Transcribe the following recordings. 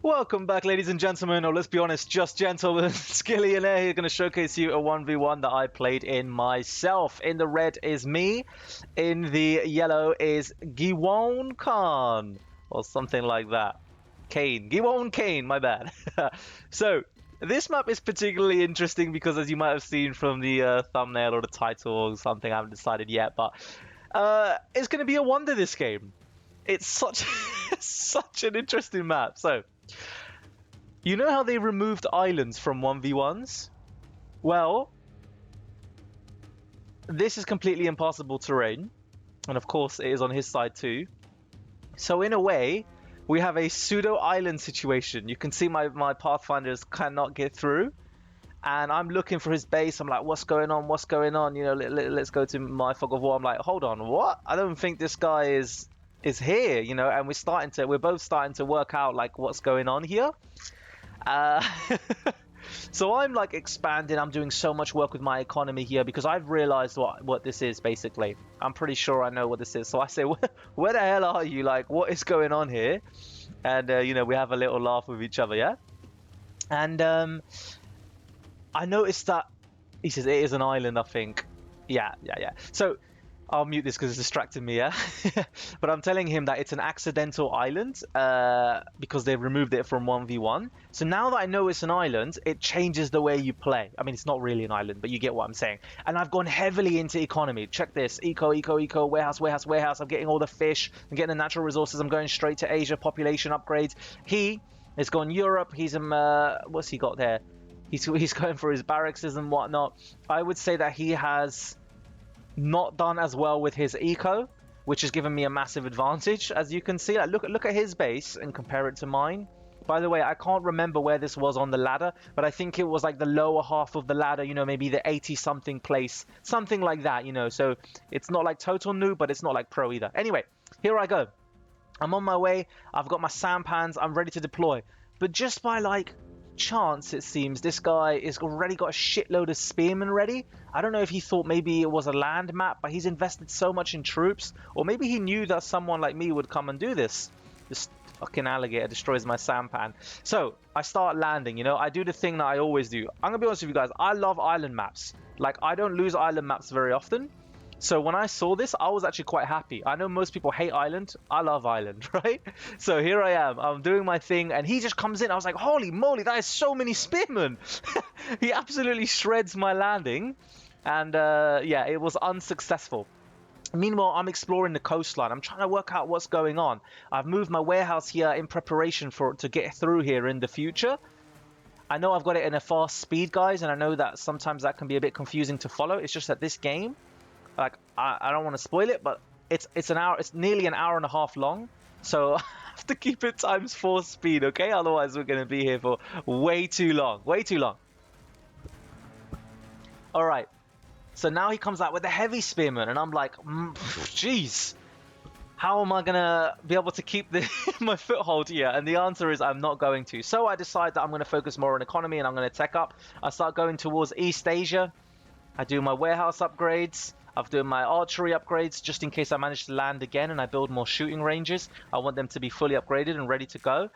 Welcome back, ladies and gentlemen, or let's be honest, just gentlemen. Skillionaire here, going to showcase you a 1v1 that I played in myself. In the red is me, in the yellow is Giwon Khan, or something like that. Kane, Giwon Kane, my bad. So, this map is particularly interesting because, as you might have seen from the thumbnail or the title or something, I haven't decided yet, but it's going to be a wonder, this game. It's such such an interesting map. So, you know how they removed islands from 1v1s? Well, this is completely impossible terrain, and of course it is on his side too. So in a way, we have a pseudo island situation. You can see my pathfinders cannot get through, and I'm looking for his base. I'm like, what's going on? What's going on? You know, let's go to my fog of war. I'm like, hold on, what? I don't think this guy is here, you know, and we're both starting to work out like what's going on here. So I'm like expanding. I'm doing so much work with my economy here because I've realized what this is basically. I'm pretty sure I know what this is. So I say, where the hell are you? Like, what is going on here? And you know, we have a little laugh with each other, yeah. And I noticed that he says it is an island, I think. Yeah. So I'll mute this because it's distracting me, yeah? But I'm telling him that it's an accidental island because they've removed it from 1v1. So now that I know it's an island, it changes the way you play. I mean, it's not really an island, but you get what I'm saying. And I've gone heavily into economy. Check this. Eco, warehouse. I'm getting all the fish. I'm getting the natural resources. I'm going straight to Asia, population upgrades. He has gone Europe. He's what's he got there? He's going for his barracks and whatnot. I would say that he has not done as well with his eco, which has given me a massive advantage. As you can see, like, look at his base and compare it to mine. By the way, I can't remember where this was on the ladder, but I think it was like the lower half of the ladder, you know, maybe the 80 something place, something like that, you know. So it's not like total noob, but it's not like pro either. Anyway, here I go. I'm on my way. I've got my sampans. I'm ready to deploy. But just by like chance, it seems, this guy has already got a shitload of spearmen ready. I don't know if he thought maybe it was a land map, but he's invested so much in troops, or maybe he knew that someone like me would come and do this. This fucking alligator destroys my sampan. So I start landing, you know, I do the thing that I always do. I'm gonna be honest with you guys, I love island maps. Like, I don't lose island maps very often. So when I saw this, I was actually quite happy. I know most people hate island. I love island, right? So here I am. I'm doing my thing, and he just comes in. I was like, holy moly, that is so many spearmen. He absolutely shreds my landing. And yeah, it was unsuccessful. Meanwhile, I'm exploring the coastline. I'm trying to work out what's going on. I've moved my warehouse here in preparation to get through here in the future. I know I've got it in a fast speed, guys, and I know that sometimes that can be a bit confusing to follow. It's just that this game, like, I don't want to spoil it, but it's an hour. It's nearly an hour and a half long, so I have to keep it times 4 speed, okay? Otherwise, we're going to be here for way too long. Way too long. All right. So now he comes out with a heavy spearman, and I'm like, jeez, how am I going to be able to keep my foothold here? And the answer is I'm not going to. So I decide that I'm going to focus more on economy, and I'm going to tech up. I start going towards East Asia. I do my warehouse upgrades. I've done my archery upgrades just in case I manage to land again and I build more shooting ranges. I want them to be fully upgraded and ready to go.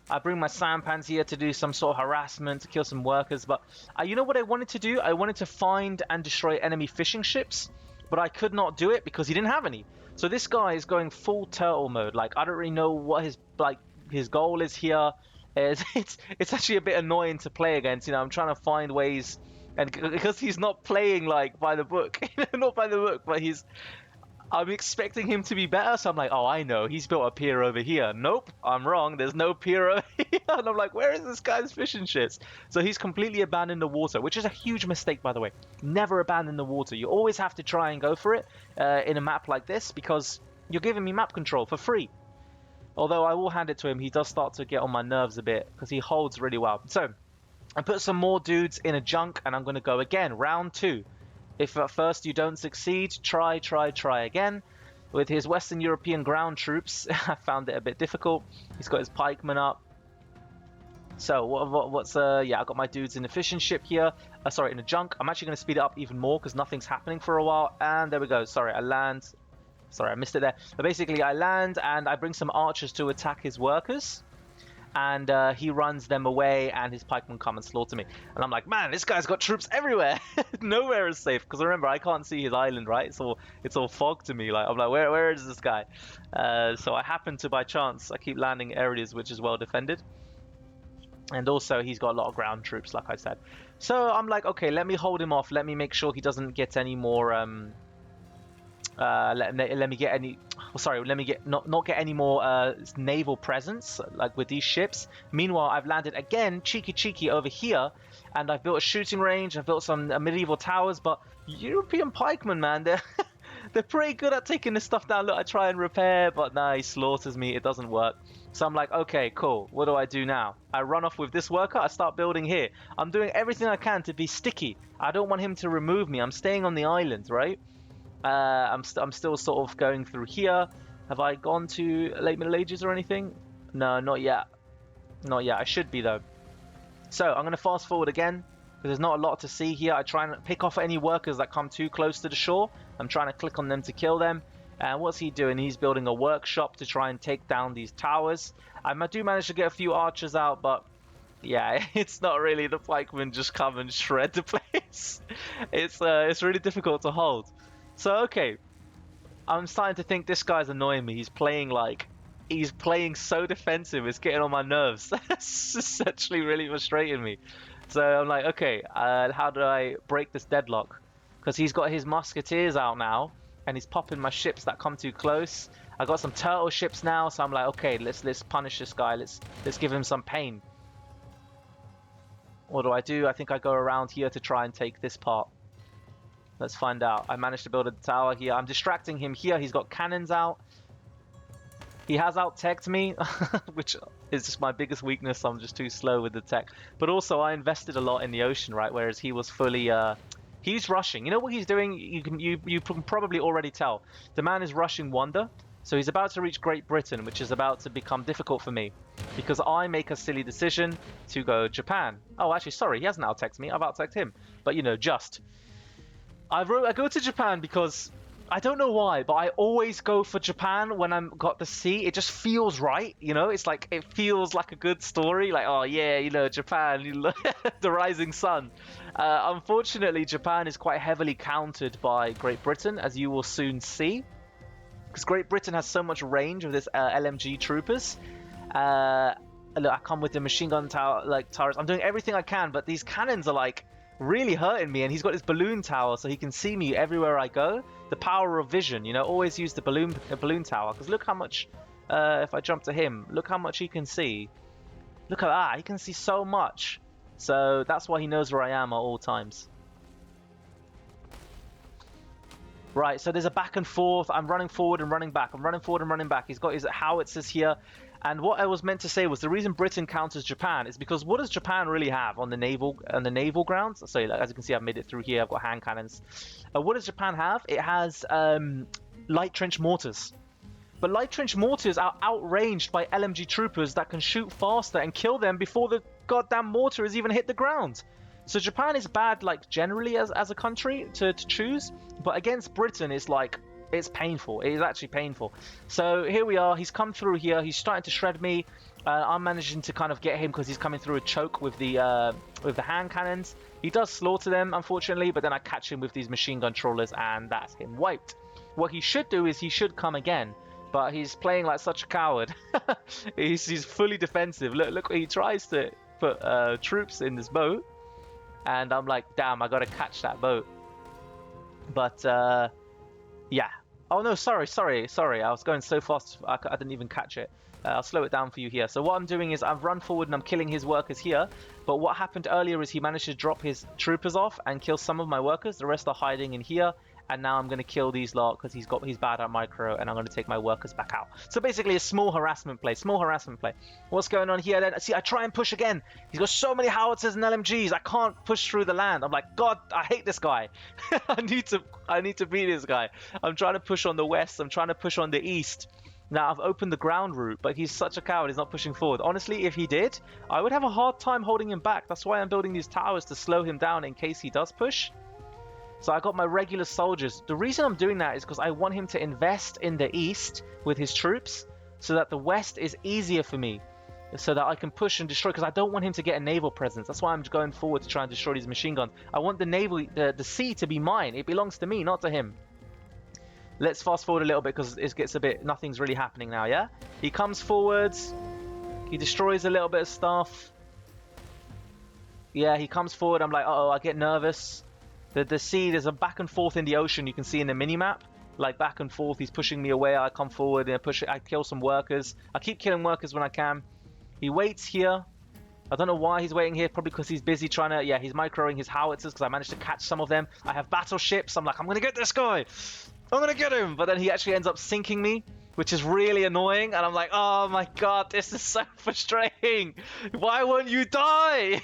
I bring my sampans here to do some sort of harassment, to kill some workers. But you know what I wanted to do? I wanted to find and destroy enemy fishing ships, but I could not do it because he didn't have any. So this guy is going full turtle mode. Like, I don't really know what his goal is here. It's actually a bit annoying to play against. You know, I'm trying to find ways. And because he's not playing like by the book, not by the book, but I'm expecting him to be better. So I'm like, oh, I know, he's built a pier over here. Nope, I'm wrong. There's no pier over here. And I'm like, where is this guy's fishing ships? So he's completely abandoned the water, which is a huge mistake, by the way. Never abandon the water. You always have to try and go for it in a map like this because you're giving me map control for free. Although I will hand it to him, he does start to get on my nerves a bit because he holds really well. So I put some more dudes in a junk, and I'm going to go again. Round 2. If at first you don't succeed, try again. With his Western European ground troops, I found it a bit difficult. He's got his pikemen up. So yeah, I've got my dudes in a fishing ship here. Sorry, in a junk. I'm actually going to speed it up even more because nothing's happening for a while. And there we go. Sorry, I land. Sorry, I missed it there. But basically, I land and I bring some archers to attack his workers. and he runs them away, and his pikemen come and slaughter me. And I'm like, man, this guy's got troops everywhere. Nowhere is safe, because remember, I can't see his island, right? It's all fog to me. Like I'm like, where is this guy? So I happen to, by chance, I keep landing areas which is well defended, and also he's got a lot of ground troops, like I said. So I'm like, okay, let me hold him off. Let me make sure he doesn't get any more. Let me get any. Sorry, let me get not get any more naval presence like with these ships. Meanwhile, I've landed again, cheeky over here, and I've built a shooting range. I've built some medieval towers, but European pikemen, man, they're pretty good at taking this stuff down. Look, I try and repair, but nah, he slaughters me. It doesn't work. So I'm like, okay, cool. What do I do now? I run off with this worker. I start building here. I'm doing everything I can to be sticky. I don't want him to remove me. I'm staying on the island, right? I'm still sort of going through here. Have I gone to late Middle Ages or anything? No, not yet. Not yet. I should be though. So I'm going to fast forward again because there's not a lot to see here. I try and pick off any workers that come too close to the shore. I'm trying to click on them to kill them. And what's he doing? He's building a workshop to try and take down these towers. I do manage to get a few archers out, but yeah, it's not really the pikemen just come and shred the place. It's really difficult to hold. So, okay, I'm starting to think this guy's annoying me. He's playing so defensive. It's getting on my nerves. It's actually really frustrating me. So I'm like, okay, how do I break this deadlock? Because he's got his musketeers out now, and he's popping my ships that come too close. I got some turtle ships now, so I'm like, okay, let's punish this guy. Let's give him some pain. What do? I think I go around here to try and take this part. Let's find out. I managed to build a tower here. I'm distracting him here. He's got cannons out. He has out-teched me, which is just my biggest weakness. I'm just too slow with the tech. But also, I invested a lot in the ocean, right? Whereas he was fully... he's rushing. You know what he's doing? You can probably already tell. The man is rushing Wanda. So he's about to reach Great Britain, which is about to become difficult for me. Because I make a silly decision to go Japan. Oh, actually, sorry. He hasn't out-teched me. I've out-teched him. But, you know, just... I go to Japan because I don't know why, but I always go for Japan when I'm got the sea. It just feels right, you know. It's like it feels like a good story. Like, oh yeah, you know, Japan, the rising sun. Unfortunately, Japan is quite heavily countered by Great Britain, as you will soon see, because Great Britain has so much range with this LMG troopers. Look, I come with the machine gun turrets. I'm doing everything I can, but these cannons are like really hurting me, and he's got this balloon tower so he can see me everywhere I go. The power of vision, you know, always use the balloon tower, because look how much if I jump to him, look how much he can see. Look at that, he can see so much. So that's why he knows where I am at all times. Right, so there's a back and forth. I'm running forward and running back. I'm running forward and running back. He's got his howitzers here. And what I was meant to say was the reason Britain counters Japan is because what does Japan really have on the naval grounds? So like, as you can see, I've made it through here. I've got hand cannons. What does Japan have? It has light trench mortars. But light trench mortars are outranged by LMG troopers that can shoot faster and kill them before the goddamn mortar has even hit the ground. So Japan is bad, like generally as a country to choose, but against Britain it's like it's painful. It is actually painful. So here we are. He's come through here. He's starting to shred me. I'm managing to kind of get him because he's coming through a choke with the hand cannons. He does slaughter them, unfortunately, but then I catch him with these machine gun trawlers, and that's him wiped. What he should do is he should come again, but he's playing like such a coward. he's fully defensive. Look, he tries to put troops in this boat, and I'm like, damn, I gotta catch that boat. But yeah. Oh no, sorry. I was going so fast, I didn't even catch it. I'll slow it down for you here. So what I'm doing is I've run forward and I'm killing his workers here. But what happened earlier is he managed to drop his troopers off and kill some of my workers. The rest are hiding in here. And now I'm going to kill these lot because he's bad at micro, and I'm going to take my workers back out. So basically a small harassment play. What's going on here then? See, I try and push again. He's got so many howitzers and LMGs. I can't push through the land. I'm like, God, I hate this guy. I need to beat this guy. I'm trying to push on the west. I'm trying to push on the east. Now I've opened the ground route, but he's such a coward. He's not pushing forward. Honestly, if he did, I would have a hard time holding him back. That's why I'm building these towers to slow him down in case he does push. So I got my regular soldiers. The reason I'm doing that is because I want him to invest in the east with his troops so that the west is easier for me. so that I can push and destroy, because I don't want him to get a naval presence. That's why I'm going forward to try and destroy these machine guns. I want the sea to be mine. It belongs to me, not to him. Let's fast forward a little bit because it gets a bit, nothing's really happening now, yeah? He comes forwards, he destroys a little bit of stuff. Yeah, he comes forward, I'm like, uh-oh, I get nervous. The sea, there's a back and forth in the ocean, you can see in the mini-map. Like back and forth, he's pushing me away, I come forward and I kill some workers. I keep killing workers when I can. He waits here. I don't know why he's waiting here, probably because he's busy trying to, yeah, he's microing his howitzers because I managed to catch some of them. I have battleships, I'm like, I'm gonna get this guy! I'm gonna get him! But then he actually ends up sinking me, which is really annoying, and I'm like, oh my god, this is so frustrating! Why won't you die?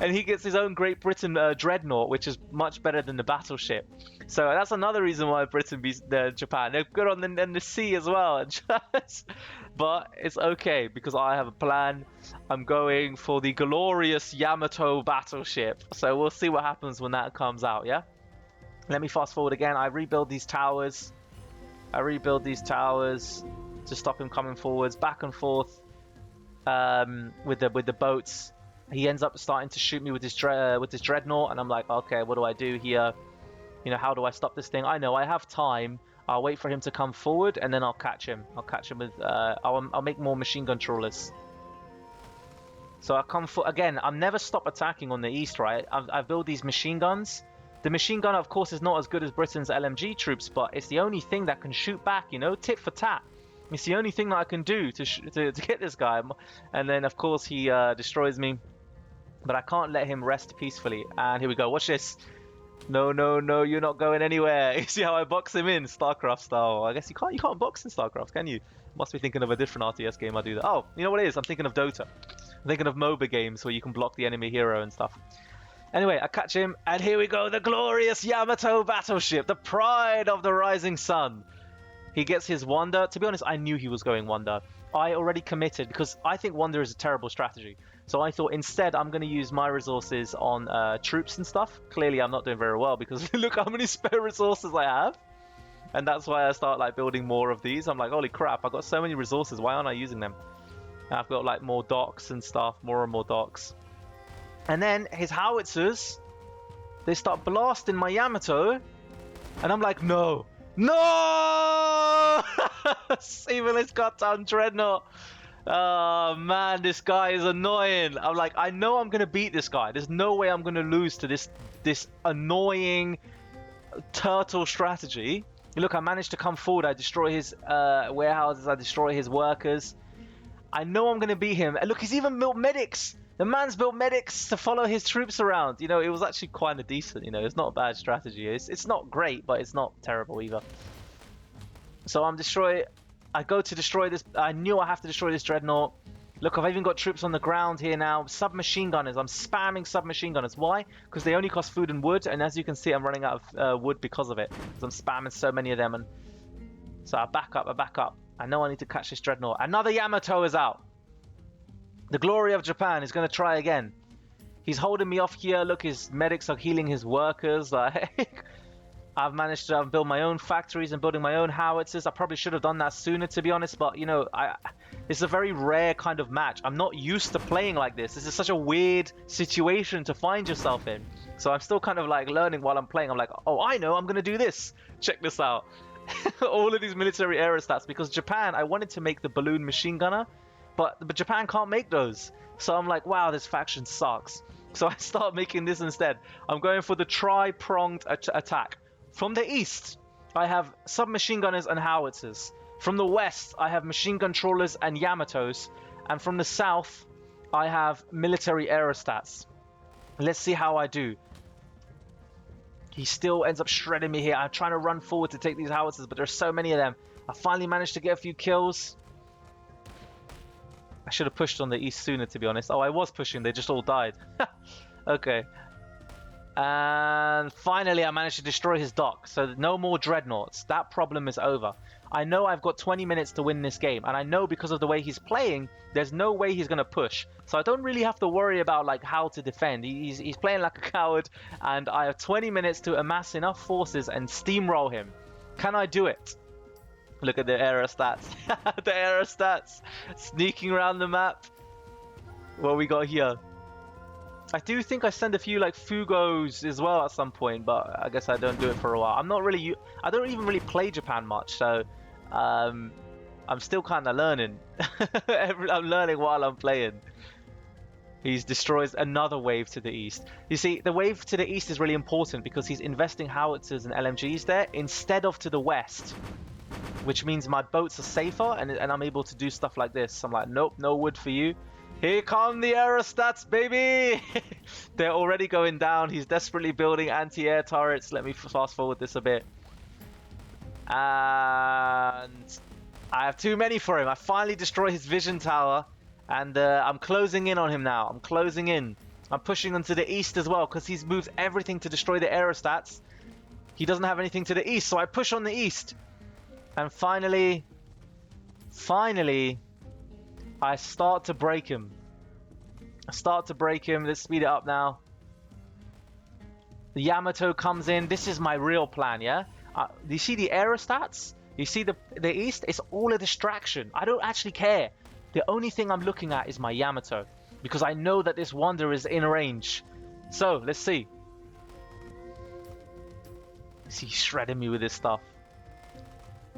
And he gets his own Great Britain dreadnought, which is much better than the battleship. So that's another reason why Britain beats Japan. They're good on the sea as well. But it's okay, because I have a plan. I'm going for the glorious Yamato battleship. So we'll see what happens when that comes out, yeah? Let me fast forward again. I rebuild these towers. To stop him coming forwards, back and forth with the boats. He ends up starting to shoot me with his dreadnought, and I'm like, okay, what do I do here? You know, how do I stop this thing? I know I have time. I'll wait for him to come forward, and then I'll catch him. I'll catch him with I'll make more machine gun trawlers. So I come for again. I'm never stop attacking on the east, right? I build these machine guns. The machine gun, of course, is not as good as Britain's LMG troops, but it's the only thing that can shoot back, you know, tit for tat. It's the only thing that I can do to get this guy. And then, of course, he destroys me. But I can't let him rest peacefully. And here we go. Watch this. No, no, no, you're not going anywhere. You see how I box him in, StarCraft style. I guess you can't box in StarCraft, can you? Must be thinking of a different RTS game I do that. Oh, you know what it is? I'm thinking of Dota. I'm thinking of MOBA games where you can block the enemy hero and stuff. Anyway, I catch him, and here we go, the glorious Yamato battleship, the pride of the rising sun. He gets his Wonder. To be honest, I knew he was going Wonder. I already committed, because I think Wonder is a terrible strategy. So I thought instead I'm going to use my resources on troops and stuff. Clearly I'm not doing very well, because look how many spare resources I have. And that's why I start like building more of these. I'm like, holy crap, I've got so many resources, why aren't I using them? And I've got like more docks and stuff, more and more docks. And then his howitzers, they start blasting my Yamato, and I'm like, no, no! Even this goddamn dreadnought. Oh man, this guy is annoying. I'm like, I know I'm gonna beat this guy. There's no way I'm gonna lose to this annoying turtle strategy. Look, I managed to come forward. I destroy his warehouses. I destroy his workers. I know I'm gonna beat him. And look, he's even built medics. The man's built medics to follow his troops around. You know, it was actually kind of decent. You know, it's not a bad strategy. It's not great, but it's not terrible either. So I go to destroy this. I knew I have to destroy this dreadnought. Look, I've even got troops on the ground here now. Submachine gunners. I'm spamming submachine gunners. Why? Because they only cost food and wood. And as you can see, I'm running out of wood because of it. Because I'm spamming so many of them. And so I back up. I know I need to catch this dreadnought. Another Yamato is out. The glory of Japan is going to try again. He's holding me off here. Look, his medics are healing his workers. Like, I've managed to build my own factories and building my own howitzers. I probably should have done that sooner, to be honest. But, you know, it's a very rare kind of match. I'm not used to playing like this. This is such a weird situation to find yourself in. So I'm still kind of like learning while I'm playing. I'm like, oh, I know, I'm going to do this. Check this out. All of these military aerostats. Because Japan, I wanted to make the balloon machine gunner. But Japan can't make those. So I'm like, wow, this faction sucks. So I start making this instead. I'm going for the tri-pronged attack. From the east, I have submachine gunners and howitzers. From the west, I have machine gun trawlers and Yamatos. And from the south, I have military aerostats. Let's see how I do. He still ends up shredding me here. I'm trying to run forward to take these howitzers, but there's so many of them. I finally managed to get a few kills. I should have pushed on the east sooner, to be honest. Oh, I was pushing. They just all died. Okay. And finally, I managed to destroy his dock. So no more dreadnoughts. That problem is over. I know I've got 20 minutes to win this game. And I know because of the way he's playing, there's no way he's going to push. So I don't really have to worry about like how to defend. He's playing like a coward. And I have 20 minutes to amass enough forces and steamroll him. Can I do it? Look at the aerostats. The aerostats sneaking around the map. What we got here? I do think I send a few like Fugos as well at some point, but I guess I don't do it for a while. I'm not really, I don't even really play Japan much, so I'm still kind of learning. I'm learning while I'm playing. He destroys another wave to the east. You see, the wave to the east is really important because he's investing howitzers and LMGs there instead of to the west, which means my boats are safer and I'm able to do stuff like this. I'm like, nope, no wood for you. Here come the aerostats, baby! They're already going down. He's desperately building anti-air turrets. Let me fast forward this a bit. And I have too many for him. I finally destroy his vision tower. And I'm closing in on him now. I'm closing in. I'm pushing him to the east as well because he's moved everything to destroy the aerostats. He doesn't have anything to the east, so I push on the east. And finally, I start to break him. Let's speed it up now. The Yamato comes in. This is my real plan, yeah? Do you see the aerostats? You see the east? It's all a distraction. I don't actually care. The only thing I'm looking at is my Yamato. Because I know that this wonder is in range. So, let's see. He's shredding me with this stuff.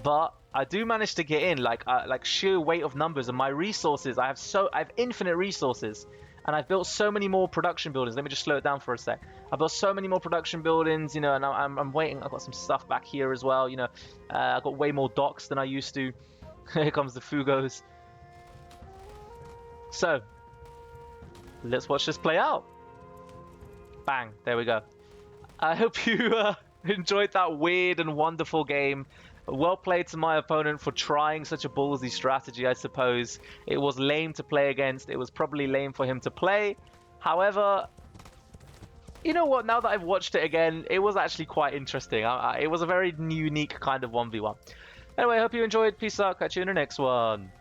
But I do manage to get in, like sheer weight of numbers and my resources. I have infinite resources, and I've built so many more production buildings. Let me just slow it down for a sec. I've built so many more production buildings, you know, and I'm waiting. I've got some stuff back here as well, you know. I've got way more docks than I used to. Here comes the Fugos. So let's watch this play out. Bang! There we go. I hope you enjoyed that weird and wonderful game. Well played to my opponent for trying such a ballsy strategy, I suppose. It was lame to play against. It was probably lame for him to play. However, you know what? Now that I've watched it again, it was actually quite interesting. It was a very unique kind of 1v1. Anyway, I hope you enjoyed. Peace out. Catch you in the next one.